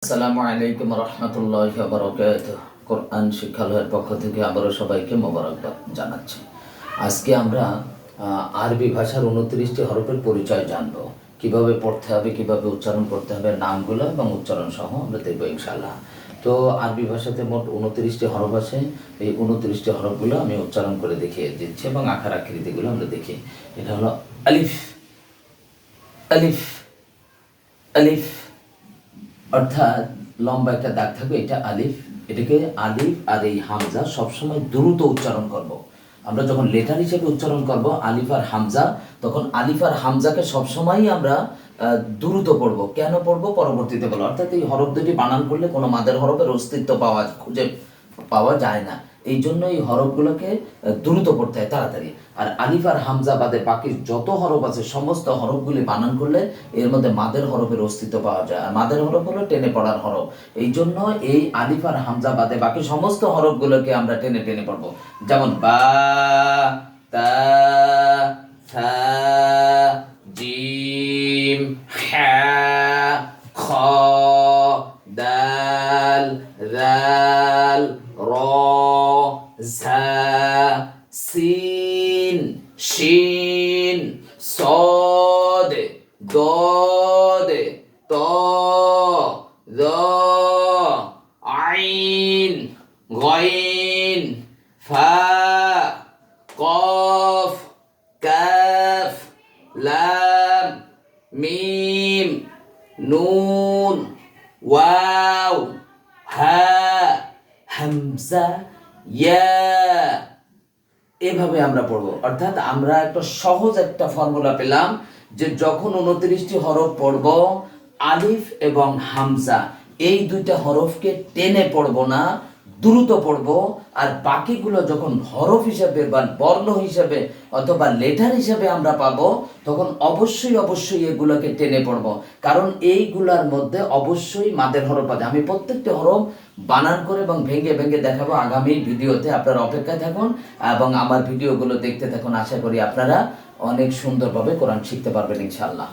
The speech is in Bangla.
আসসালামু আলাইকুম রহমতুল্লাহি ওয়া বারাকাতুহু। কোরআন শিক্ষালয়ের পক্ষ থেকে আবারও সবাইকে মোবারকবাদ জানাচ্ছি। আজকে আমরা আরবি ভাষার 29টি হরফের পরিচয় জানব, কিভাবে পড়তে হবে, কিভাবে উচ্চারণ করতে হবে, নামগুলো এবং উচ্চারণ সহ আমরা দেখব ইনশাআল্লাহ। তো আরবি ভাষাতে মোট 29টি হরফ আছে। এই 29টি হরফগুলো আমি উচ্চারণ করে দেখিয়ে দিচ্ছি এবং আকার আকৃতিগুলো আমরা দেখি। এটা হলো আলিফ, আলিফ, আলিফ অর্থাৎ লম্বা একটা দাগ থাকবে, এটা আলিফ। এটাকে আলিফ আর এই হামজা সবসময় দ্রুত উচ্চারণ করব। আমরা যখন লেটার হিসেবে উচ্চারণ করব আলিফ আর হামজা, তখন আলিফ আর হামজাকে সবসময়ই আমরা দ্রুত পড়ব। কেন পড়ব পরবর্তীতে বলো। অর্থাৎ এই হরফ দুটি বানান করলে কোনো মাদের হরফের অস্তিত্ব খুঁজে পাওয়া যায় না। এই জন্য এই হরফগুলোকে দ্রুত পড়তে হয়, তাড়াতাড়ি। আর আলিফ আর হামজা বাদে বাকি যত হরফ আছে সমস্ত হরফগুলি বানান করলে এর মধ্যে মাদের হরফের অস্তিত্ব পাওয়া যায়। আর মাদের হরফ হলো টেনে পড়ার হরফ। এই জন্য এই আলিফ আর হামজা বাদে বাকি সমস্ত হরফগুলোকে আমরা টেনে টেনে পড়বো। যেমন বা, তা, থা, জিম, হা, খ, দাল, রাল, র, ঝা, সিন, শিন, صاد ضاد ط ظا عين غين فا قاف كاف لام ميم نون واو হা হামজা ইয়া। এভাবে আমরা পড়বো। অর্থাৎ আমরা একটা সহজ একটা ফর্মুলা পেলাম যে যখন 29টি হরফ পড়ব, আলিফ এবং হামজা এই দুইটা হরফকে টেনে পড়ব না, দ্রুত পড়ব। আর বাকিগুলো যখন হরফ হিসেবে বা বর্ণ হিসেবে অথবা লেটার হিসেবে আমরা পাবো, তখন অবশ্যই এগুলোকে টেনে পড়ব। কারণ এইগুলার মধ্যে অবশ্যই মাদের হরফ আছে। আমি প্রত্যেকটি হরফ বানান করে এবং ভেঙে ভেঙে দেখাবো আগামী ভিডিওতে। আপনারা অপেক্ষায় থাকুন এবং আমার ভিডিওগুলো দেখতে থাকুন। আশা করি আপনারা অনেক সুন্দরভাবে কোরআন শিখতে পারবেন ইনশাআল্লাহ।